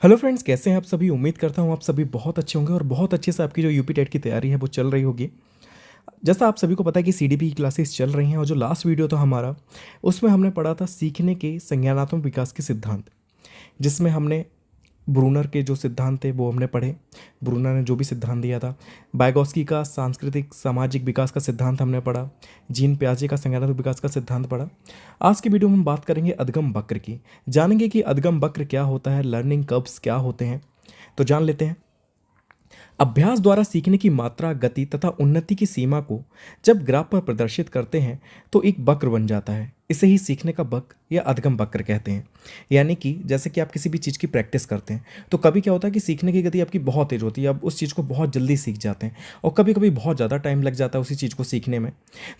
Hello friends, कैसे हैं आप सभी। उम्मीद करता हूँ आप सभी बहुत अच्छे होंगे और बहुत अच्छे से आपकी जो यूपी टेट की तैयारी है वो चल रही होगी। जैसा आप सभी को पता है कि सीडीपी की क्लासेस चल रही हैं और जो लास्ट वीडियो था हमारा उसमें हमने पढ़ा था सीखने के संज्ञानात्मक विकास के सिद्धांत, जिसमें हमने ब्रूनर के जो सिद्धांत थे वो हमने पढ़े। ब्रूनर ने जो भी सिद्धांत दिया था, बायगॉस्की का सांस्कृतिक सामाजिक विकास का सिद्धांत हमने पढ़ा, जीन पियाजे का संज्ञानात्मक विकास का सिद्धांत पढ़ा। आज की वीडियो में हम बात करेंगे अधगम वक्र की। जानेंगे कि अधगम वक्र क्या होता है, लर्निंग कर्व्स क्या होते हैं। तो जान लेते हैं। अभ्यास द्वारा सीखने की मात्रा, गति तथा उन्नति की सीमा को जब ग्राफ पर प्रदर्शित करते हैं तो एक वक्र बन जाता है। इसे ही सीखने का वक्र या अधगम वक्र कहते हैं। यानी कि जैसे कि आप किसी भी चीज़ की प्रैक्टिस करते हैं तो कभी क्या होता है कि सीखने की गति आपकी बहुत तेज होती है, आप उस चीज़ को बहुत जल्दी सीख जाते हैं, और कभी कभी बहुत ज़्यादा टाइम लग जाता है उसी चीज़ को सीखने में।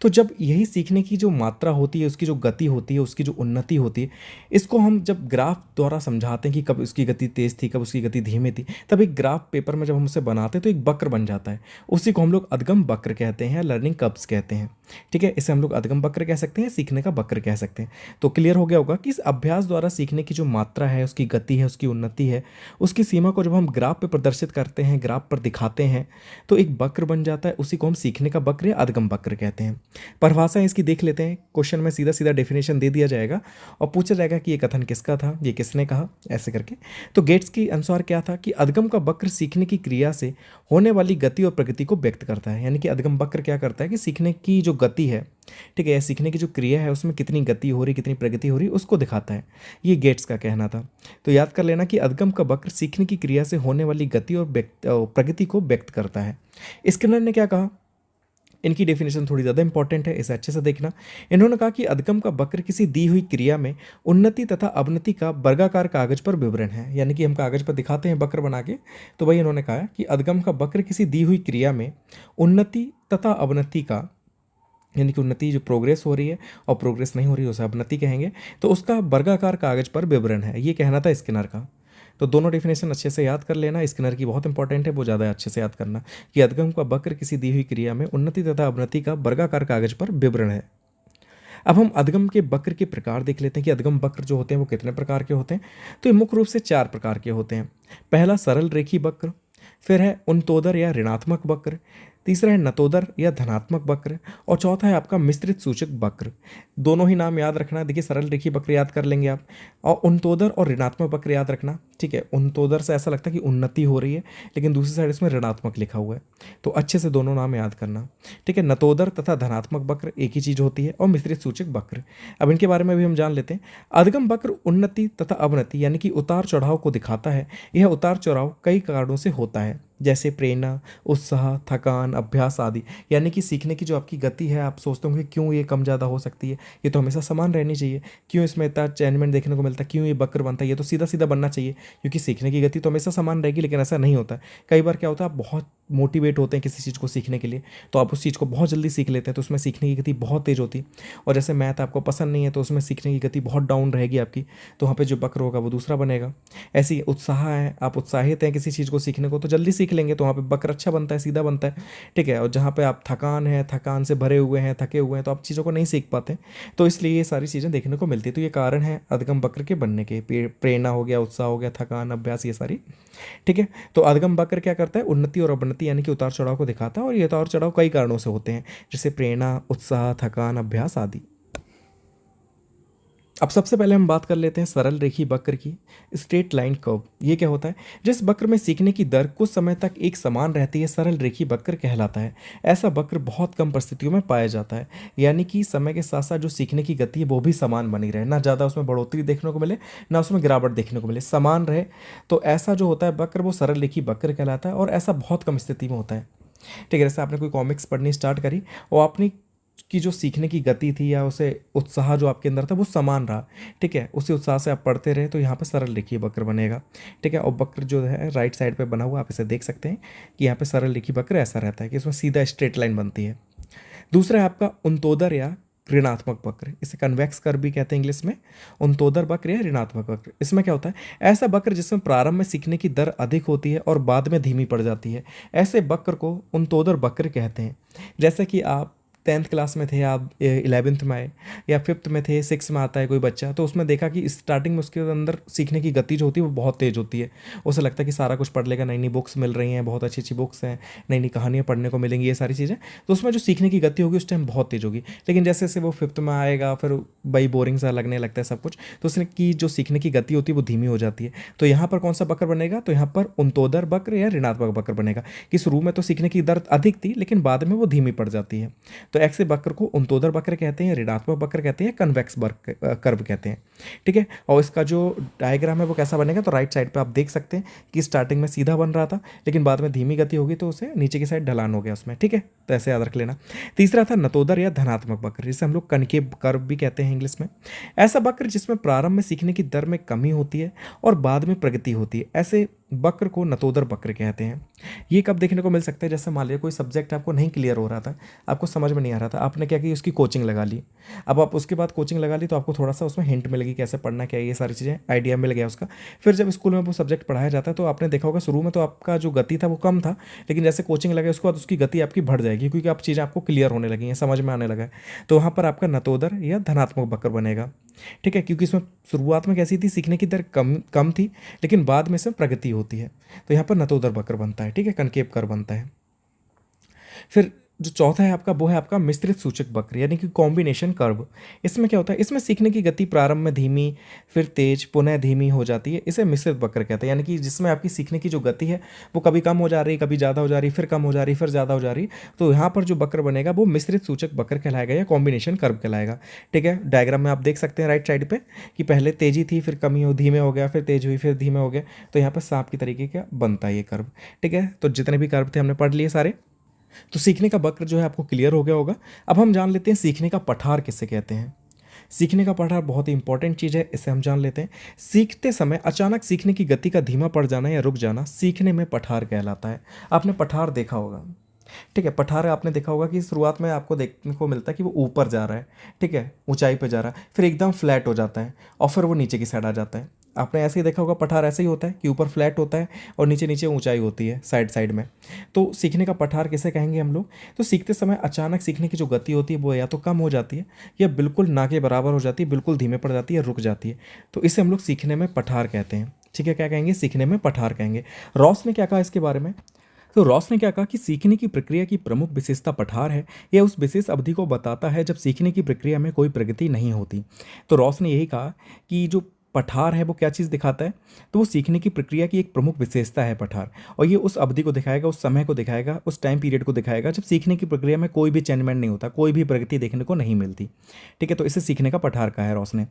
तो जब यही सीखने की जो मात्रा होती है, उसकी जो गति होती है, उसकी जो उन्नति होती है, इसको हम जब ग्राफ द्वारा समझाते हैं कि कब उसकी गति तेज़ थी, कब उसकी गति धीमी थी, तब एक ग्राफ पेपर में जब हम उसे बनाते हैं तो एक वक्र बन जाता है। उसी को हम लोग अधगम वक्र कहते हैं, लर्निंग कर्व्स कहते हैं। ठीक है, इसे हम लोग अधगम वक्र कह सकते हैं, सीखने का वक्र कह सकते हैं। तो क्लियर हो गया होगा कि इस अभ्यास द्वारा सीखने की जो मात्रा है, उसकी गति है, उसकी उन्नति है, उसकी सीमा को जब हम ग्राफ पे प्रदर्शित करते हैं, ग्राफ पर दिखाते हैं, तो एक वक्र बन जाता है। उसी को हम सीखने का वक्र या अधगम वक्र कहते हैं। परिभाषा इसकी देख लेते हैं। क्वेश्चन में सीधा सीधा डेफिनेशन दे दिया जाएगा और पूछा जाएगा कि ये कथन किसका था, ये किसने कहा, ऐसे करके। तो गेट्स के अनुसार क्या था कि अधगम का वक्र सीखने की क्रिया से होने वाली गति और प्रगति को व्यक्त करता है। यानी कि अधगम वक्र क्या करता है कि सीखने की जो गति है, ठीक है, सीखने की जो क्रिया है उसमें कितनी गति हो रही, कितनी प्रगति हो रही, उसको दिखाता है। ये गेट्स का कहना था। तो याद कर लेना कि अधगम का वक्र सीखने की क्रिया से होने वाली गति और प्रगति को व्यक्त करता है। स्किनर ने क्या कहा, इनकी डेफिनेशन थोड़ी ज़्यादा इंपॉर्टेंट है, इसे अच्छे से देखना। इन्होंने कहा कि अधगम का वक्र किसी दी हुई क्रिया में उन्नति तथा अवनति का वर्गाकार कागज पर विवरण है। यानी कि हम कागज पर दिखाते हैं वक्र बना के, तो वही इन्होंने कहा कि अधगम का वक्र किसी दी हुई क्रिया में उन्नति तथा अवनति का, यानी कि उन्नति जो प्रोग्रेस हो रही है और प्रोग्रेस नहीं हो रही है उसे अवनति कहेंगे, तो उसका वर्गाकार कागज पर विवरण है। ये कहना था स्किनर का। तो दोनों डेफिनेशन अच्छे से याद कर लेना। स्किनर की बहुत इंपॉर्टेंट है, वो ज़्यादा अच्छे से याद करना कि अधगम का वक्र किसी दी हुई क्रिया में उन्नति तथा अवनति का वर्गाकार कागज पर विवरण है। अब हम अधगम के वक्र के प्रकार देख लेते हैं कि अधगम वक्र जो होते हैं वो कितने प्रकार के होते हैं। तो ये मुख्य रूप से 4 प्रकार के होते हैं। पहला सरल रेखी वक्र, फिर है उन्तोदर या ऋणात्मक वक्र, तीसरा है नतोदर या धनात्मक वक्र, और चौथा है आपका मिश्रित सूचक वक्र। दोनों ही नाम याद रखना। देखिए, सरल रेखी वक्र याद कर लेंगे आप, और उन्तोदर और ऋणात्मक वक्र याद रखना। ठीक है, उन्तोदर से ऐसा लगता है कि उन्नति हो रही है, लेकिन दूसरी साइड इसमें ऋणात्मक लिखा हुआ है, तो अच्छे से दोनों नाम याद करना। ठीक है, नतोदर तथा धनात्मक वक्र एक ही चीज़ होती है, और मिश्रित सूचक वक्र, अब इनके बारे में भी हम जान लेते हैं। अधगम वक्र उन्नति तथा अवनति यानी कि उतार चढ़ाव को दिखाता है। यह उतार चढ़ाव कई कारणों से होता है, जैसे प्रेरणा, उत्साह, थकान, अभ्यास आदि। यानी कि सीखने की जो आपकी गति है, आप सोचते होंगे क्यों ये कम ज़्यादा हो सकती है, ये तो हमेशा समान रहनी चाहिए, क्यों इसमें इतना चेंजमेंट देखने को मिलता है, क्यों ये वक्र बनता है, ये तो सीधा सीधा बनना चाहिए, क्योंकि सीखने की गति तो हमेशा समान रहेगी। लेकिन ऐसा नहीं होता है। कई बार क्या होता है, आप बहुत मोटिवेट होते हैं किसी चीज़ को सीखने के लिए, तो आप उस चीज़ को बहुत जल्दी सीख लेते हैं, तो उसमें सीखने की गति बहुत तेज़ होती है। और जैसे मैथ आपको पसंद नहीं है तो उसमें सीखने की गति बहुत डाउन रहेगी आपकी, तो वहाँ पे जो वक्र होगा वो दूसरा बनेगा। ऐसी उत्साह है, आप उत्साहित हैं किसी चीज़ को सीखने को तो जल्दी सीख लेंगे, तो वहाँ पे वक्र अच्छा बनता है, सीधा बनता है। ठीक है, और जहाँ पे आप थकान है, थकान से भरे हुए हैं, थके हुए हैं, तो आप चीज़ों को नहीं सीख पाते, तो इसलिए ये सारी चीज़ें देखने को मिलती है। तो ये कारण है अधगम वक्र के बनने के, प्रेरणा हो गया, उत्साह हो गया, थकान, अभ्यास, ये सारी। ठीक है, तो अधगम वक्र क्या करता है, उन्नति और अवनति यानी कि उतार चढ़ाव को दिखाता है, और ये उतार चढ़ाव कई कारणों से होते हैं, जैसे प्रेरणा, उत्साह, थकान, अभ्यास आदि। अब सबसे पहले हम बात कर लेते हैं सरल रेखी वक्र की, स्ट्रेट लाइन कर्व। ये क्या होता है, जिस वक्र में सीखने की दर कुछ समय तक एक समान रहती है, सरल रेखी वक्र कहलाता है। ऐसा वक्र बहुत कम परिस्थितियों में पाया जाता है, यानी कि समय के साथ साथ जो सीखने की गति है वो भी समान बनी रहे, ना ज़्यादा उसमें बढ़ोतरी देखने को मिले, ना उसमें गिरावट देखने को मिले, समान रहे। तो ऐसा जो होता है वक्र वो सरल रेखी वक्र कहलाता है, और ऐसा बहुत कम स्थिति में होता है। ठीक है, जैसे आपने कोई कॉमिक्स पढ़नी स्टार्ट करी और आपने की जो सीखने की गति थी या उसे उत्साह जो आपके अंदर था वो समान रहा, ठीक है, उसी उत्साह से आप पढ़ते रहे, तो यहाँ पे सरल रेखीय वक्र बनेगा। ठीक है, और वक्र जो है राइट साइड पे बना हुआ, आप इसे देख सकते हैं कि यहाँ पे सरल रेखीय वक्र ऐसा रहता है कि इसमें सीधा स्ट्रेट लाइन बनती है। दूसरा है आपका उन्तोदर या ऋणात्मक वक्र, इसे कन्वेक्स कर्व भी कहते हैं इंग्लिश में। उन्तोदर वक्र या ऋणात्मक वक्र, इसमें क्या होता है, ऐसा वक्र जिसमें प्रारंभ में सीखने की दर अधिक होती है और बाद में धीमी पड़ जाती है, ऐसे वक्र को उन्तोदर वक्र कहते हैं। जैसे कि आप 10th क्लास में थे, आप 11th में आए या 5th में थे, 6 में आता है कोई बच्चा, तो उसमें देखा कि स्टार्टिंग में उसके अंदर सीखने की गति जो होती है वो बहुत तेज़ होती है। उसे लगता है कि सारा कुछ पढ़ लेगा, नई नई बुक्स मिल रही हैं, बहुत अच्छी अच्छी बुक्स हैं, नई नई कहानियाँ पढ़ने को मिलेंगी, ये सारी चीज़ें, तो उसमें जो सीखने की गति होगी उस टाइम बहुत तेज़ होगी। लेकिन जैसे जैसे वो 5th में आएगा फिर भाई बोरिंग सा लगने लगता है सब कुछ, तो उसने की जो सीखने की गति होती है वो धीमी हो जाती है। तो यहाँ पर कौन सा वक्र बनेगा, तो यहाँ पर उन्तोदर वक्र या ऋणात्मक वक्र बनेगा कि शुरू में तो सीखने की दर अधिक थी लेकिन बाद में वो धीमी पड़ जाती है। तो ऐसे वक्र को उन्तोदर वक्र कहते हैं, ऋणात्मक वक्र कहते हैं, कन्वेक्स कर्व कहते हैं। ठीक है, और इसका जो डायग्राम है वो कैसा बनेगा, तो राइट साइड पे आप देख सकते हैं कि स्टार्टिंग में सीधा बन रहा था लेकिन बाद में धीमी गति होगी तो उसे नीचे की साइड ढलान हो गया उसमें। ठीक है, तो ऐसे याद रख लेना। तीसरा था नतोदर या धनात्मक वक्र, जिसे हम लोग कनकेव कर्व भी कहते हैं इंग्लिश में। ऐसा वक्र जिसमें प्रारंभ में सीखने की दर में कमी होती है और बाद में प्रगति होती है, ऐसे वक्र को नतोदर वक्र कहते हैं। ये कब देखने को मिल सकता है, जैसे मान लिया कोई सब्जेक्ट आपको नहीं क्लियर हो रहा था, आपको समझ में नहीं आ रहा था, आपने क्या की उसकी कोचिंग लगा ली। अब आप उसके बाद कोचिंग लगा ली तो आपको थोड़ा सा उसमें हिंट मिलेगी कैसे पढ़ना क्या है, ये सारी चीज़ें आइडिया मिल गया उसका। फिर जब स्कूल में वो सब्जेक्ट पढ़ाया जाता है तो आपने देखा होगा शुरू में तो आपका जो गति था वो कम था, लेकिन जैसे कोचिंग लगे उसके बाद उसकी गति आपकी बढ़ जाएगी क्योंकि आप चीज़ें आपको क्लियर होने लगी हैं, समझ में आने लगा है। तो वहाँ पर आपका नतोदर या धनात्मक वक्र बनेगा। ठीक है, क्योंकि इसमें शुरुआत में कैसी थी, सीखने की दर कम थी लेकिन बाद में इसमें प्रगति होती है, तो यहाँ पर नतोदर वक्र बनता है। ठीक है, कनकेव कर्व बनता है। फिर जो चौथा है आपका वो है आपका मिश्रित सूचक वक्र यानी कि कॉम्बिनेशन कर्व। इसमें क्या होता है, इसमें सीखने की गति प्रारंभ में धीमी फिर तेज पुनः धीमी हो जाती है, इसे मिश्रित वक्र कहते हैं। यानी कि जिसमें आपकी सीखने की जो गति है वो कभी कम हो जा रही है, कभी ज़्यादा हो जा रही है, फिर कम हो जा रही है, फिर ज़्यादा हो जा रही है। तो यहाँ पर जो वक्र बनेगा वो मिश्रित सूचक वक्र कहलाएगा या कॉम्बिनेशन कर्व कहलाएगा। ठीक है, डायग्राम में आप देख सकते हैं राइट साइड पर कि पहले तेजी थी फिर कमी हो धीमे हो गया, फिर तेज हुई फिर धीमे हो गया, तो यहाँ पर सांप की तरीके का बनता है ये कर्व। ठीक है, तो जितने भी कर्व थे हमने पढ़ लिए सारे। तो सीखने का वक्र जो है आपको क्लियर हो गया होगा। अब हम जान लेते हैं सीखने का पठार किसे कहते हैं। सीखने का पठार बहुत ही इंपॉर्टेंट चीज़ है, इसे हम जान लेते हैं। सीखते समय अचानक सीखने की गति का धीमा पड़ जाना या रुक जाना सीखने में पठार कहलाता है। आपने पठार देखा होगा। ठीक है, पठार आपने देखा होगा कि शुरुआत में आपको देखने को मिलता है कि वो ऊपर जा रहा है, ठीक है, ऊंचाई पे जा रहा है, फिर एकदम फ्लैट हो जाता है और फिर वो नीचे की साइड आ जाता है। आपने ऐसे ही देखा होगा, पठार ऐसे ही होता है कि ऊपर फ्लैट होता है और नीचे नीचे ऊंचाई होती है साइड साइड में। तो सीखने का पठार किसे कहेंगे हम लोग, तो सीखते समय अचानक सीखने की जो गति होती है वो या तो कम हो जाती है या बिल्कुल ना के बराबर हो जाती है, बिल्कुल धीमे पड़ जाती है, रुक जाती है, तो इसे हम लोग सीखने में पठार कहते हैं। ठीक है, क्या कहेंगे, सीखने में पठार कहेंगे। रॉस ने क्या कहा इसके बारे में, तो रॉस ने क्या कहा कि सीखने की प्रक्रिया की प्रमुख विशेषता पठार है, यह उस विशेष अवधि को बताता है जब सीखने की प्रक्रिया में कोई प्रगति नहीं होती। तो रॉस ने यही कहा कि जो पठार है वो क्या चीज़ दिखाता है, तो वो सीखने की प्रक्रिया की एक प्रमुख विशेषता है पठार, और ये उस अवधि को दिखाएगा, उस समय को दिखाएगा, उस टाइम पीरियड को दिखाएगा जब सीखने की प्रक्रिया में कोई भी चेंजमेंट नहीं होता, कोई भी प्रगति देखने को नहीं मिलती। ठीक है, तो इसे सीखने का पठार कहा है रॉस ने।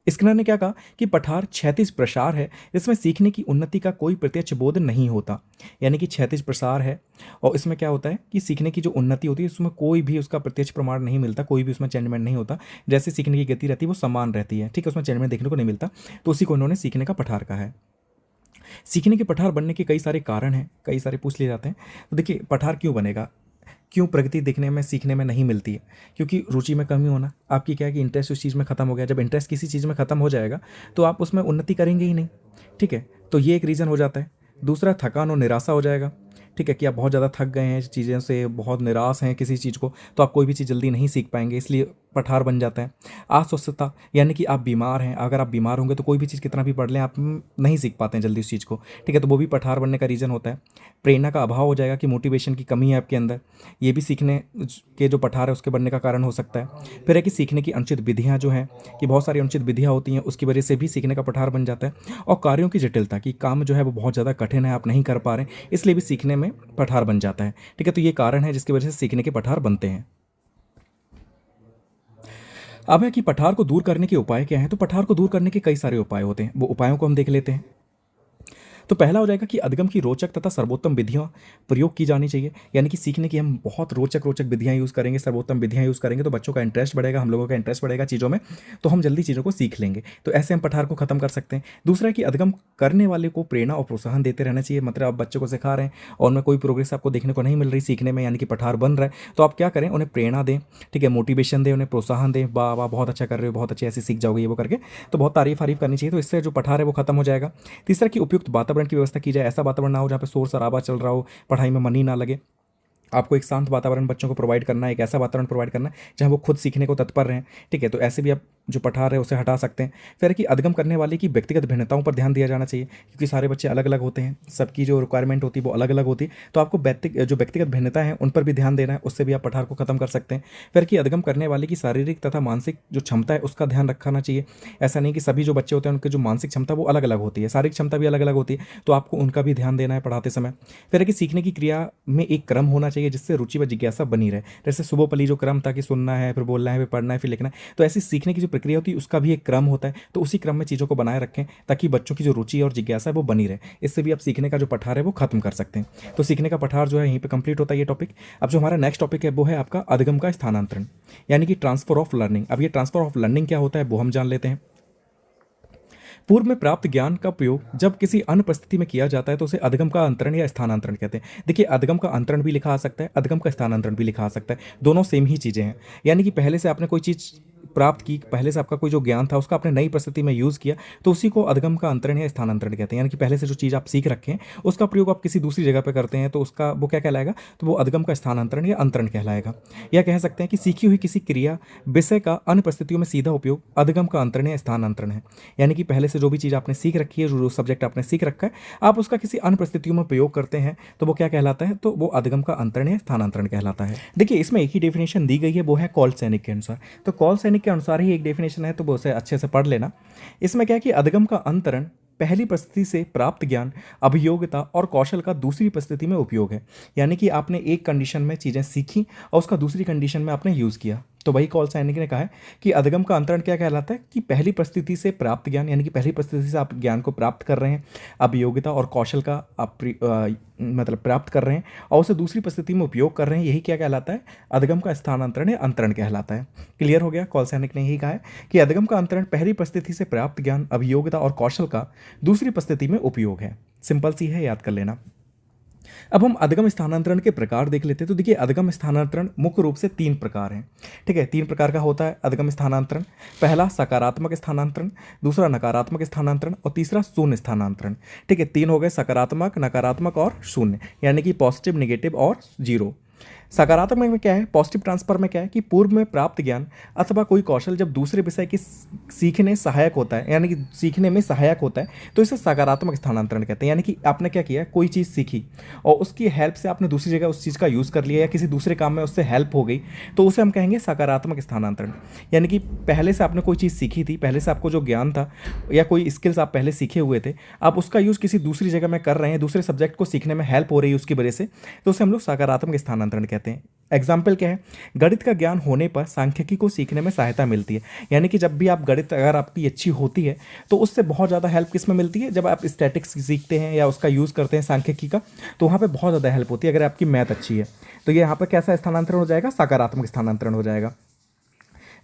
स्किनर ने क्या कहा कि पठार क्षैतिज प्रसार है जिसमें सीखने की उन्नति का कोई प्रत्यक्ष बोध नहीं होता। यानी कि क्षैतिज प्रसार है और इसमें क्या होता है कि सीखने की जो उन्नति होती है उसमें कोई भी उसका प्रत्यक्ष प्रमाण नहीं मिलता, कोई भी उसमें चेंजमेंट नहीं होता, जैसे सीखने की गति रहती है वो समान रहती है। ठीक है, उसमें चेंजमेंट देखने को नहीं मिलता, तो उसी को इन्होंने सीखने का पठार कहा है। सीखने के पठार बनने के कई सारे कारण हैं, कई सारे पूछ लिए जाते हैं। तो देखिए, पठार क्यों बनेगा, क्यों प्रगति देखने में सीखने में नहीं मिलती है, क्योंकि रुचि में कमी होना, आपकी क्या है कि इंटरेस्ट उस चीज़ में ख़त्म हो गया। जब इंटरेस्ट किसी चीज़ में ख़त्म हो जाएगा तो आप उसमें उन्नति करेंगे ही नहीं। ठीक है, तो ये एक रीज़न हो जाता है। दूसरा, थकान और निराशा हो जाएगा। ठीक है, कि आप बहुत ज़्यादा थक गए हैं चीज़ों से, बहुत निराश हैं किसी चीज़ को, तो आप कोई भी चीज़ जल्दी नहीं सीख पाएंगे, इसलिए पठार बन जाता है। अस्वस्थता, यानी कि आप बीमार हैं, अगर आप बीमार होंगे तो कोई भी चीज़ कितना भी पढ़ लें आप नहीं सीख पाते हैं जल्दी उस चीज़ को। ठीक है, तो वो भी पठार बनने का रीज़न होता है। प्रेरणा का अभाव हो जाएगा कि मोटिवेशन की कमी है आपके अंदर, ये भी सीखने के जो पठार है उसके बनने का कारण हो सकता है। फिर है कि सीखने की अनुचित विधियाँ जो हैं, कि बहुत सारी अनुचित विधियाँ होती हैं, उसकी वजह से भी सीखने का पठार बन जाता है। और कार्यों की जटिलता, कि काम जो है वो बहुत ज़्यादा कठिन है, आप नहीं कर पा रहे हैं, इसलिए भी सीखने में पठार बन जाता है। ठीक है, तो ये कारण है जिसकी वजह से सीखने के पठार बनते हैं। अब है कि पठार को दूर करने के उपाय क्या हैं, तो पठार को दूर करने के कई सारे उपाय होते हैं, वो उपायों को हम देख लेते हैं। तो पहला हो जाएगा कि अधिगम की रोचक तथा सर्वोत्तम विधियाँ प्रयोग की जानी चाहिए। यानी कि सीखने की हम बहुत रोचक विधियाँ यूज़ करेंगे, सर्वोत्तम विधियाँ यूज़ करेंगे तो बच्चों का इंटरेस्ट बढ़ेगा, हम लोगों का इंटरेस्ट बढ़ेगा चीज़ों में, तो हम जल्दी चीज़ों को सीख लेंगे। तो ऐसे हम पठार को खत्म कर सकते हैं। दूसरा है कि अधिगम करने वाले को प्रेरणा और प्रोत्साहन देते रहना चाहिए। मतलब आप बच्चों को सिखा रहे हैं और उनमें कोई प्रोग्रेस आपको देखने को नहीं मिल रही सीखने में, यानी कि पठार बन रहा है, तो आप क्या करें, उन्हें प्रेरणा दें। ठीक है, मोटिवेशन दें, उन्हें प्रोत्साहन दें, वाह वाह बहुत अच्छा कर रहे हो, बहुत अच्छे ऐसे सीख जाओगे ये वो करके, तो बहुत तारीफ करनी चाहिए। तो इससे जो पठार है वो खत्म हो जाएगा। तीसरा कि उपयुक्त वातावरण की व्यवस्था की जाए, ऐसा वातावरण ना हो जहाँ पे शोर शराबा चल रहा हो, पढ़ाई में मन ही ना लगे। आपको एक शांत वातावरण बच्चों को प्रोवाइड करना है, एक ऐसा वातावरण प्रोवाइड करना है जहाँ वो खुद सीखने को तत्पर रहें। ठीक है, तो ऐसे भी आप जो पढ़ा रहे हैं उसे हटा सकते हैं। फिर कि अधिगम करने वाले की व्यक्तिगत भिन्नताओं पर ध्यान दिया जाना चाहिए, क्योंकि सारे बच्चे अलग अलग होते हैं, सबकी जो रिक्वायरमेंट होती है वो अलग अलग होती है। तो आपको जो व्यक्तिगत भिन्नता है उन पर भी ध्यान देना है, उससे भी आप पठार को खत्म कर सकते हैं। फिर कि अधिगम करने वाले की शारीरिक तथा मानसिक जो क्षमता है उसका ध्यान रखना चाहिए। ऐसा नहीं कि सभी जो बच्चे होते हैं उनकी जो मानसिक क्षमता वो अलग अलग होती है, शारीरिक क्षमता भी अलग अलग होती है, तो आपको उनका भी ध्यान देना है पढ़ाते समय। फिर कि सीखने की क्रिया में एक क्रम होना चाहिए जिससे रुचि व जिज्ञासा बनी रहे। जैसे सुबह जो क्रम था कि सुनना है, फिर बोलना है, फिर पढ़ना है, फिर लिखना है, तो ऐसी सीखने की जो प्रक्रिया होती है उसका भी एक क्रम होता है। तो उसी क्रम में चीज़ों को बनाए रखें ताकि बच्चों की जो रुचि और जिज्ञासा है वो बनी रहे। इससे भी आप सीखने का जो पठार है वो खत्म कर सकते हैं। तो सीखने का पठार जो है यहीं पे कंप्लीट होता है ये टॉपिक। अब जो हमारा नेक्स्ट टॉपिक है वो है आपका अधिगम का स्थानांतरण, यानी कि ट्रांसफर ऑफ लर्निंग। अब ये ट्रांसफर ऑफ लर्निंग क्या होता है वो हम जान लेते हैं। पूर्व में प्राप्त ज्ञान का प्रयोग जब किसी अन्य परिस्थिति में किया जाता है तो उसे अधिगम का अंतरण या स्थानांतरण कहते हैं। देखिए, अधिगम का अंतरण भी लिखा आ सकता है, अधिगम का स्थानांतरण भी लिखा आ सकता है, दोनों सेम ही चीज़ें हैं। यानी कि पहले से आपने कोई चीज़ प्राप्त की, पहले से आपका कोई जो ज्ञान था उसका आपने नई परिस्थिति में यूज़ किया, तो उसी को अधिगम का अंतरण या स्थानांतरण कहते हैं। यानी कि पहले से जो चीज़ आप सीख रखे हैं उसका प्रयोग आप किसी दूसरी जगह पर करते हैं तो उसका वो क्या कहलाएगा, तो वो अधिगम का स्थानांतरण या अंतरण कहलाएगा। या कह सकते हैं कि सीखी हुई किसी क्रिया विषय का अन्य परिस्थितियों में सीधा उपयोग अधिगम का अंतरण या स्थानांतरण है। यानी कि पहले से जो भी चीज़ आपने सीख रखी है, जो सब्जेक्ट आपने सीख रखा है, आप उसका किसी अन्य परिस्थितियों में प्रयोग करते हैं तो वो क्या कहलाता है, तो वो अधिगम का अंतरण या स्थानांतरण कहलाता है। देखिए, इसमें एक ही डेफिनेशन दी गई है, वो है कॉल सैनिक के अनुसार। तो कॉल सैनिक के अनुसार ही एक डेफिनेशन है, तो वो उसे अच्छे से पढ़ लेना। इसमें क्या है कि अधिगम का अंतरण पहली परिस्थिति से प्राप्त ज्ञान, अभियोग्यता और कौशल का दूसरी परिस्थिति में उपयोग है। यानी कि आपने एक कंडीशन में चीज़ें सीखी और उसका दूसरी कंडीशन में आपने यूज़ किया। तो वही कॉल सैनिक ने कहा है कि अधिगम का अंतरण क्या कहलाता है कि पहली परिस्थिति से प्राप्त ज्ञान, यानी कि पहली परिस्थिति से आप ज्ञान को प्राप्त कर रहे हैं, अभियोग्यता और कौशल का आप मतलब प्राप्त कर रहे हैं और उसे दूसरी परिस्थिति में उपयोग कर रहे हैं, यही क्या कहलाता है, अधिगम का स्थानांतरण या अंतरण कहलाता है। क्लियर हो गया? कॉल सैनिक ने यही कहा है कि अधिगम का अंतरण पहली परिस्थिति से प्राप्त ज्ञान, अभियोग्यता और कौशल का दूसरी परिस्थिति में उपयोग है। सिंपल सी है, याद कर लेना। अब हम अधिगम स्थानांतरण के प्रकार देख लेते हैं। तो देखिए, अधिगम स्थानांतरण मुख्य रूप से 3 प्रकार हैं। ठीक है, 3 प्रकार का होता है अधिगम स्थानांतरण। पहला सकारात्मक स्थानांतरण, दूसरा नकारात्मक स्थानांतरण और तीसरा शून्य स्थानांतरण। ठीक है, 3 हो गए, सकारात्मक, नकारात्मक और शून्य, यानी कि पॉजिटिव, नेगेटिव और जीरो। सकारात्मक में क्या है, पॉजिटिव ट्रांसफर में क्या है कि पूर्व में प्राप्त ज्ञान अथवा कोई कौशल जब दूसरे विषय की सीखने सहायक होता है, यानी कि सीखने में सहायक होता है, तो इसे सकारात्मक स्थानांतरण कहते हैं। यानी कि आपने क्या किया, कोई चीज़ सीखी और उसकी हेल्प से आपने दूसरी जगह उस चीज़ का यूज़ कर लिया या किसी दूसरे काम में उससे हेल्प हो गई, तो उसे हम कहेंगे सकारात्मक स्थानांतरण। यानी कि पहले से आपने कोई चीज़ सीखी थी, पहले से आपको जो ज्ञान था या कोई स्किल्स आप पहले सीखे हुए थे, आप उसका यूज़ किसी दूसरी जगह में कर रहे हैं, दूसरे सब्जेक्ट को सीखने में हेल्प हो रही है उसकी वजह से, तो उसे हम लोग सकारात्मक स्थानांतरण कहते हैं। एग्जाम्पल क्या है, गणित का ज्ञान होने पर सांख्यिकी को सीखने में सहायता मिलती है। यानी कि जब भी आप गणित अगर आपकी अच्छी होती है तो उससे बहुत ज़्यादा हेल्प किस में मिलती है, जब आप स्टैटिक्स सीखते हैं या उसका यूज़ करते हैं सांख्यिकी का, तो वहाँ पे बहुत ज़्यादा हेल्प होती है अगर आपकी मैथ अच्छी है। तो ये यहाँ पर कैसा स्थानांतरण हो जाएगा, सकारात्मक स्थानांतरण हो जाएगा।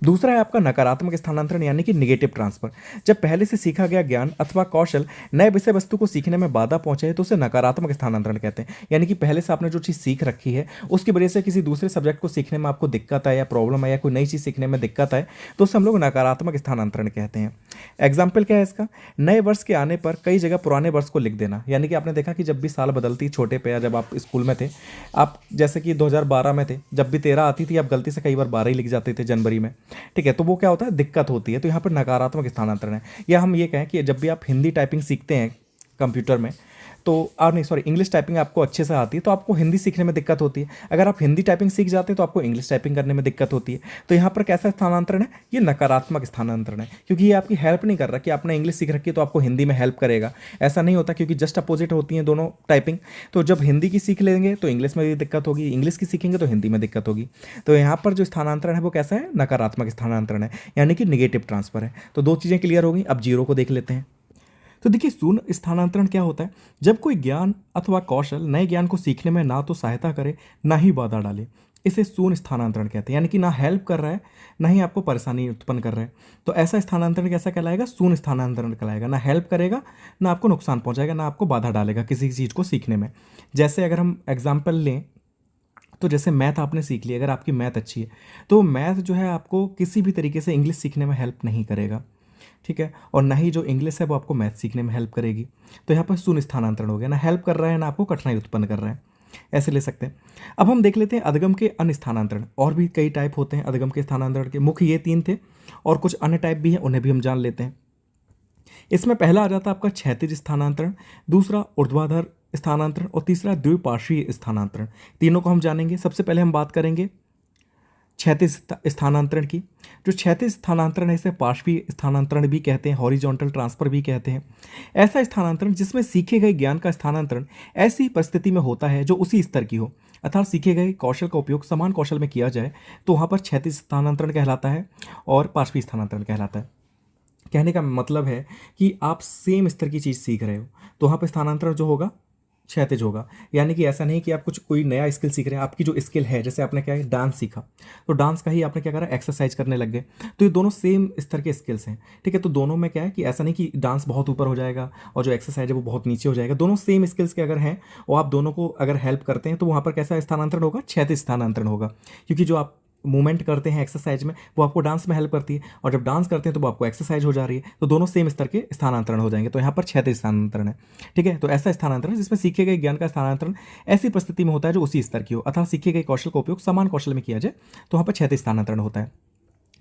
दूसरा है आपका नकारात्मक स्थानांतरण, यानी कि निगेटिव ट्रांसफर। जब पहले से सीखा गया ज्ञान अथवा कौशल नए विषय वस्तु को सीखने में बाधा पहुंचे तो उसे नकारात्मक स्थानांतरण कहते हैं। यानी कि पहले से आपने जो चीज़ सीख रखी है उसकी वजह से किसी दूसरे सब्जेक्ट को सीखने में आपको दिक्कत है या प्रॉब्लम है या कोई नई चीज़ सीखने में दिक्कत है, तो उसे हम लोग नकारात्मक स्थानांतरण कहते हैं। एग्जाम्पल क्या है इसका, नए वर्ष के आने पर कई जगह पुराने वर्ष को लिख देना। यानी कि आपने देखा कि जब भी साल बदलती, छोटे पे या जब आप स्कूल में थे, आप जैसे कि 2012 में थे, जब भी 13 आती थी आप गलती से कई बार 12 ही लिख जाते थे जनवरी में। ठीक है, तो वो क्या होता है, दिक्कत होती है। तो यहाँ पर नकारात्मक स्थानांतरण है। या हम ये कहें कि जब भी आप हिंदी टाइपिंग सीखते हैं कंप्यूटर में, तो नहीं सॉरी इंग्लिश टाइपिंग आपको अच्छे से आती है तो आपको हिंदी सीखने में दिक्कत होती है। अगर आप हिंदी टाइपिंग सीख जाते हैं तो आपको इंग्लिश टाइपिंग करने में दिक्कत होती है। तो यहाँ पर कैसा स्थानांतरण है, ये नकारात्मक स्थानांतरण है, क्योंकि ये आपकी हेल्प नहीं कर रहा कि आपने इंग्लिश सीख रखी है तो आपको हिंदी में हेल्प करेगा। ऐसा नहीं होता, क्योंकि जस्ट अपोजिट होती हैं दोनों टाइपिंग। तो जब हिंदी की सीख लेंगे तो इंग्लिश में भी दिक्कत होगी, इंग्लिश की सीखेंगे तो हिंदी में दिक्कत होगी। तो यहाँ पर जो स्थानांतरण है वो कैसा है, नकारात्मक स्थानांतरण है, यानी कि निगेटिव ट्रांसफर है। तो 2 चीज़ें क्लियर हो गई। अब जीरो को देख लेते हैं। तो देखिए, शून्य स्थानांतरण क्या होता है, जब कोई ज्ञान अथवा कौशल नए ज्ञान को सीखने में ना तो सहायता करे ना ही बाधा डाले, इसे शून्य स्थानांतरण कहते हैं। यानी कि ना हेल्प कर रहा है ना ही आपको परेशानी उत्पन्न कर रहा है। तो ऐसा स्थानांतरण कैसा कहलाएगा, शून्य स्थानांतरण कहलाएगा। ना हेल्प करेगा, ना आपको नुकसान पहुंचाएगा, ना आपको बाधा डालेगा किसी चीज़ को सीखने में। जैसे अगर हम एग्जाम्पल लें तो जैसे मैथ आपने सीख ली, अगर आपकी मैथ अच्छी है तो मैथ जो है आपको किसी भी तरीके से इंग्लिश सीखने में हेल्प नहीं करेगा। ठीक है, और ना ही जो इंग्लिश है वो आपको मैथ सीखने में हेल्प करेगी। तो यहाँ पर शून्य स्थानांतरण हो गया, ना हेल्प कर रहा है ना आपको कठिनाई उत्पन्न कर रहा है। ऐसे ले सकते हैं। अब हम देख लेते हैं अधगम के अन्य स्थानांतरण। और भी कई टाइप होते हैं अधगम के स्थानांतरण के, मुख्य ये 3 थे और कुछ अन्य टाइप भी हैं, उन्हें भी हम जान लेते हैं। इसमें पहला आ जाता है आपका क्षैतिज स्थानांतरण, दूसरा ऊर्ध्वाधर स्थानांतरण और तीसरा द्विपार्श्वीय स्थानांतरण। तीनों को हम जानेंगे। सबसे पहले हम बात करेंगे क्षैतिज स्थानांतरण की। जो क्षैतिज स्थानांतरण है इसे पार्श्वीय स्थानांतरण भी कहते हैं, हॉरिजॉन्टल ट्रांसफर भी कहते हैं। ऐसा स्थानांतरण जिसमें सीखे गए ज्ञान का स्थानांतरण ऐसी परिस्थिति में होता है जो उसी स्तर की हो, अर्थात सीखे गए कौशल का उपयोग समान कौशल में किया जाए, तो वहाँ पर क्षैतिज स्थानांतरण कहलाता है और पार्श्वीय स्थानांतरण कहलाता है। कहने का मतलब है कि आप सेम स्तर की चीज़ सीख रहे हो तो वहाँ पर स्थानांतरण जो होगा क्षैतिज होगा। यानी कि ऐसा नहीं कि आप कुछ कोई नया स्किल सीख रहे हैं, आपकी जो स्किल है, जैसे आपने क्या है डांस सीखा, तो डांस का ही आपने क्या करा एक्सरसाइज करने लग गए, तो ये दोनों सेम स्तर के स्किल्स हैं। ठीक है, तो दोनों में क्या है कि ऐसा नहीं कि डांस बहुत ऊपर हो जाएगा और जो एक्सरसाइज है वो बहुत नीचे हो जाएगा। दोनों सेम स्किल्स के अगर हैं और आप दोनों को अगर हेल्प करते हैं तो वहाँ पर कैसा स्थानांतरण होगा, क्षैतिज स्थानांतरण होगा। क्योंकि जो आप मूवमेंट करते हैं एक्सरसाइज में वो आपको डांस में हेल्प करती है, और जब डांस करते हैं तो वो आपको एक्सरसाइज हो जा रही है, तो दोनों सेम स्तर के स्थानांतरण हो जाएंगे। तो यहाँ पर क्षैतिज स्थानांतरण है। ठीक है, तो ऐसा स्थानांतरण जिसमें सीखे गए ज्ञान का स्थानांतरण ऐसी परिस्थिति में होता है जो उसी स्तर की हो, अर्थात सीखे गए कौशल का उपयोग समान कौशल में किया जाए, तो वहाँ पर क्षैतिज स्थानांतरण होता है।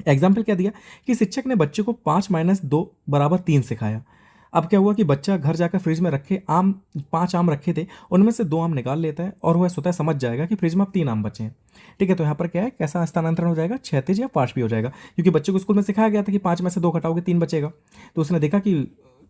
एग्जाम्पल क्या दिया कि शिक्षक ने बच्चे को 5 - 2 = 3 सिखाया। अब क्या हुआ कि बच्चा घर जाकर फ्रिज में रखे 5 आम रखे थे, उनमें से 2 आम निकाल लेता है और वह स्वतः समझ जाएगा कि फ्रिज में अब 3 आम बचे हैं। ठीक है, तो यहाँ पर क्या है, कैसा स्थानांतरण हो जाएगा, क्षैतिज या पार्श्वीय हो जाएगा। क्योंकि बच्चे को स्कूल में सिखाया गया था कि 5 में से 2 घटाओगे 3 बचेगा, तो उसने देखा कि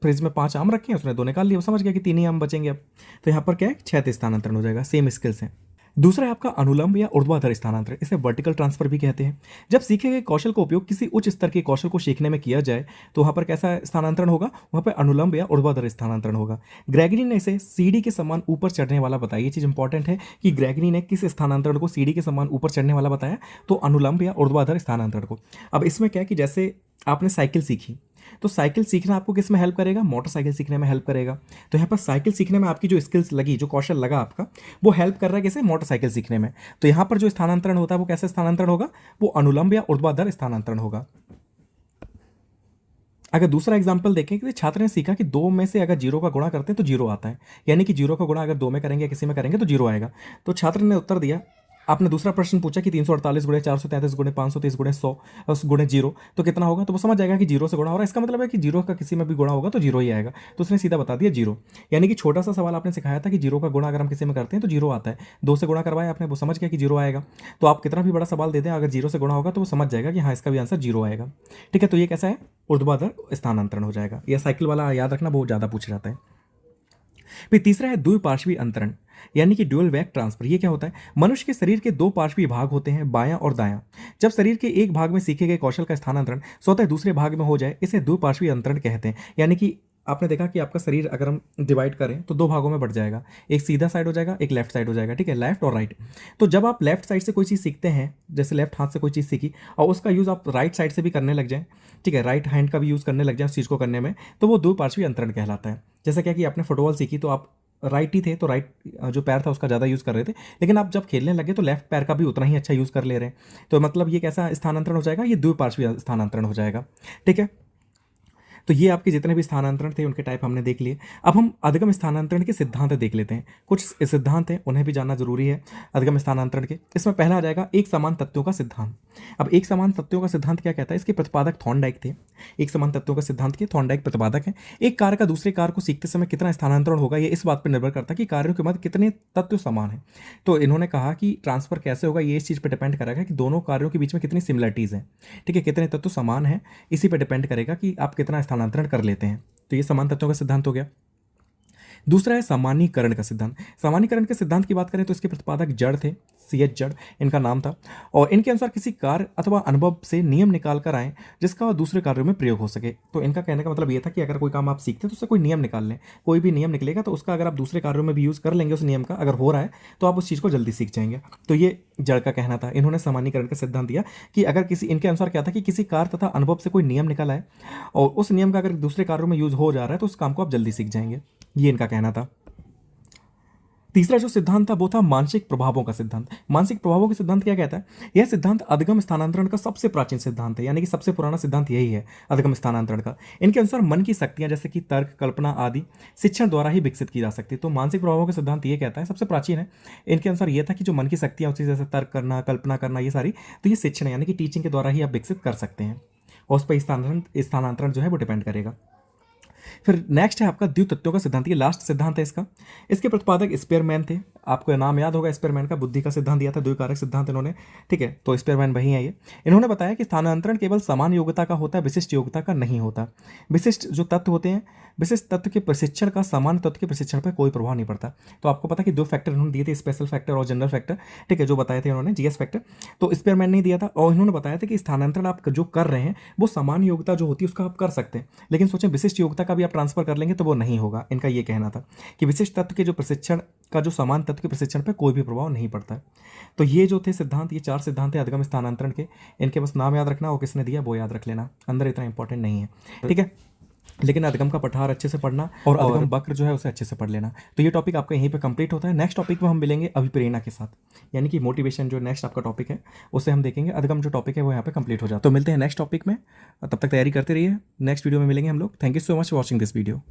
फ्रिज में 5 आम रखे हैं, उसने 2 निकाल लिए, वो समझ गया कि 3 ही आम बचेंगे अब। तो यहाँ पर क्या है, क्षैतिज स्थानांतरण हो जाएगा, सेम स्किल्स हैं। दूसरा है आपका अनुलंब या ऊर्ध्वाधर स्थानांतरण, इसे वर्टिकल ट्रांसफर भी कहते हैं। जब सीखे गए कौशल का उपयोग किसी उच्च स्तर के कौशल को सीखने में किया जाए तो वहाँ पर कैसा स्थानांतरण होगा, वहाँ पर अनुलंब या ऊर्ध्वाधर स्थानांतरण होगा। ग्रेगरी ने इसे सीढ़ी के समान ऊपर चढ़ने वाला बताया। ये चीज़ इंपॉर्टेंट है कि ग्रेगरी ने किस स्थानांतरण को सीढ़ी के समान ऊपर चढ़ने वाला बताया, तो अनुलंब या ऊर्ध्वाधर स्थानांतरण को। अब इसमें क्या है कि जैसे आपने साइकिल सीखी, तो साइकिल सीखना आपको किस में हेल्प करेगा, मोटरसाइकिल सीखने में हेल्प करेगा। तो यहाँ पर साइकिल सीखने में आपकी जो स्किल्स लगी, जो कौशल लगा आपका, वो हेल्प कर रहा है कैसे, मोटरसाइकिल सीखने में। तो यहाँ पर जो स्थानांतरण होता है वो कैसे स्थानांतरण होगा, वो अनुलंब या ऊर्ध्वाधर स्थानांतरण होगा। अगर दूसरा एग्जाम्पल देखें कि छात्र ने सीखा कि 2 में से अगर 0 का गुणा करते हैं तो 0 आता है, यानी कि 0 का गुणा अगर 2 में करेंगे या किसी में करेंगे तो 0 आएगा। तो छात्र ने उत्तर दिया, आपने दूसरा प्रश्न पूछा कि 348 × 433 × 530 × 100 × 0 तो कितना होगा, तो वो समझ जाएगा कि 0 से गुणा हो रहा है। इसका मतलब है कि 0 का किसी में भी गुणा होगा तो 0 ही आएगा, तो उसने सीधा बता दिया 0। यानी कि छोटा सा सवाल आपने सिखाया था कि 0 का गुणा अगर हम किसी में करते हैं तो 0 आता है, 2 से गुणा करवाया आपने, वो समझ गया कि 0 आएगा। तो आप कितना भी बड़ा सवाल दे दें, अगर 0 से गुणा होगा तो वो समझ जाएगा कि हाँ इसका भी आंसर 0 आएगा। ठीक है, तो ये कैसा है, ऊर्ध्वाधर स्थानांतरण हो जाएगा। यह साइकिल वाला याद रखना, बहुत ज़्यादा पूछ जाता है। फिर तीसरा है द्विपार्श्वीय अंतरण, यानी कि ड्यूअल बैक ट्रांसफर। ये क्या होता है, मनुष्य के शरीर के 2 पार्श्वीय भाग होते हैं, बायां और दायां। जब शरीर के एक भाग में सीखे गए कौशल का स्थानांतरण स्वतः दूसरे भाग में हो जाए, इसे द्विपार्श्वीय अंतरण कहते हैं। यानी कि आपने देखा कि आपका शरीर अगर हम डिवाइड करें तो 2 भागों में बढ़ जाएगा, एक सीधा साइड हो जाएगा, एक लेफ्ट साइड हो जाएगा। ठीक है, लेफ्ट और राइट। तो जब आप लेफ्ट साइड से कोई चीज़ सीखते हैं, जैसे लेफ्ट हाथ से कोई चीज़ सीखी और उसका यूज़ आप राइट साइड से भी करने लग जाएं, ठीक है, राइट हैंड का भी यूज़ करने लग जाए उस चीज़ को करने में, तो वो द्विपार्श्वीय अंतरण कहलाता है। जैसा क्या कि आपने फुटबॉल सीखी तो आप राइट ही थे, तो राइट जो पैर था उसका ज़्यादा यूज़ कर रहे थे, लेकिन आप जब खेलने लगे तो लेफ्ट पैर का भी उतना ही अच्छा यूज़ कर ले रहे हैं। तो मतलब ये कैसा स्थानांतरण हो जाएगा, ये द्विपार्श्वीय स्थानांतरण हो जाएगा। ठीक है, तो ये आपके जितने भी स्थानांतरण थे उनके टाइप हमने देख लिए। अब हम अधिगम स्थानांतरण के सिद्धांत देख लेते हैं। कुछ सिद्धांत हैं उन्हें भी जानना जरूरी है अधिगम स्थानांतरण के। इसमें पहला आ जाएगा एक समान तत्वों का सिद्धांत। अब एक समान तत्वों का सिद्धांत क्या कहता है, इसके प्रतिपादक थॉर्नडाइक थे। एक समान तत्वों का सिद्धांत के थॉर्नडाइक प्रतिपादक हैं। एक कार्य का दूसरे कार्य को सीखते समय कितना स्थानांतरण होगा, ये इस बात पर निर्भर करता है कि कार्यों के मध्य कितने तत्व समान हैं। तो इन्होंने कहा कि ट्रांसफर कैसे होगा, ये इस चीज़ पर डिपेंड करेगा कि दोनों कार्यों के बीच में कितनी सिमिलरिटीज़ हैं। ठीक है, कितने तत्व समान हैं, इसी पर डिपेंड करेगा कि आप कितना स्थानांतरण कर लेते हैं। तो ये समान तत्वों का सिद्धांत हो गया। दूसरा है सामान्यीकरण का सिद्धांत। सामान्यीकरण के सिद्धांत की बात करें तो इसके प्रतिपादक जड़ थे, सीएच जड़ इनका नाम था, और इनके अनुसार किसी कार्य अथवा अनुभव से नियम निकाल कर आए जिसका दूसरे कार्यों में प्रयोग हो सके। तो इनका कहने का मतलब ये था कि अगर कोई काम आप सीखते हैं तो उससे कोई नियम निकाल लें, कोई भी नियम निकलेगा तो उसका अगर आप दूसरे कार्यों में भी यूज़ कर लेंगे उस नियम का, अगर हो रहा है तो आप उस चीज़ को जल्दी सीख जाएंगे। तो ये जड़ का कहना था। इन्होंने सामान्यीकरण का सिद्धांत दिया कि अगर किसी, इनके अनुसार क्या था कि किसी कार्य तथा अनुभव से कोई नियम निकल आए और उस नियम का अगर दूसरे कार्यों में यूज़ हो जा रहा है तो उस काम को आप जल्दी सीख जाएंगे। ये इनका कहना था। तीसरा जो सिद्धांत था वो था मानसिक प्रभावों का सिद्धांत। मानसिक प्रभावों का सिद्धांत क्या कहता है? यह सिद्धांत अधिगम स्थानांतरण का सबसे प्राचीन सिद्धांत है, यानी कि सबसे पुराना सिद्धांत यही है अधिगम स्थानांतरण का। इनके अनुसार मन की शक्तियां जैसे कि तर्क, कल्पना आदि शिक्षण द्वारा ही विकसित की जा सकती है। तो मानसिक प्रभावों का सिद्धांत ये कहता है, सबसे प्राचीन है, इनके अनुसार ये था कि जो मन की शक्तियां होती है जैसे तर्क करना, कल्पना करना, ये सारी, तो ये शिक्षण यानी कि टीचिंग के द्वारा ही आप विकसित कर सकते हैं, और उस पर स्थानांतरण जो है वो डिपेंड करेगा। फिर नेक्स्ट है आपका द्वितत्वों का सिद्धांत, ये लास्ट सिद्धांत है इसका। इसके प्रतिपादक स्पेयरमैन थे, आपको नाम याद होगा स्पेयरमैन का, बुद्धि का सिद्धांत दिया था, द्विकारक सिद्धांत इन्होंने, ठीक है, तो स्पेयरमैन वही है ये। इन्होंने बताया कि स्थानांतरण केवल समान योग्यता का होता है, विशिष्ट योग्यता का नहीं होता। विशिष्ट जो तत्व होते हैं, विशिष्ट तत्व के प्रशिक्षण का सामान्य तत्व के प्रशिक्षण पर कोई प्रभाव नहीं पड़ता। तो आपको पता कि दो फैक्टर इन्होंने दिए थे, स्पेशल फैक्टर और जनरल फैक्टर, ठीक है, जो बताए थे इन्होंने, जीएस फैक्टर, तो स्पेयरमैन नहीं दिया था। और इन्होंने बताया था कि स्थानांतरण आप जो कर रहे हैं वो सामान्य योग्यता जो होती है उसका आप कर सकते हैं, लेकिन सोचें विशिष्ट योग्यता का भी आप ट्रांसफर कर लेंगे तो वो नहीं होगा। इनका ये कहना था कि विशिष्ट तत्व के जो प्रशिक्षण का जो समान तत्व के प्रशिक्षण पर कोई भी प्रभाव नहीं पड़ता। तो ये जो थे सिद्धांत, ये 4 सिद्धांत है अधिगम स्थानांतरण के। इनके बस नाम याद रखना और किसने दिया वो याद रख लेना, अंदर इतना इंपॉर्टेंट नहीं है, ठीक है। लेकिन अधिगम का पठार अच्छे से पढ़ना और अधिगम वक्र जो है उसे अच्छे से पढ़ लेना। तो ये टॉपिक आपका यहीं पे कंप्लीट होता है। नेक्स्ट टॉपिक में हम मिलेंगे अभिप्रेरणा के साथ, यानी कि मोटिवेशन जो नेक्स्ट आपका टॉपिक है उसे हम देखेंगे। अधिगम जो टॉपिक है वो यहाँ पे कंप्लीट हो जाता है। तो मिलते हैं नेक्स्ट टॉपिक में, तब तक तैयारी करते रहिए। नेक्स्ट वीडियो में मिलेंगे हम लोग। Thank you so much for watching this video.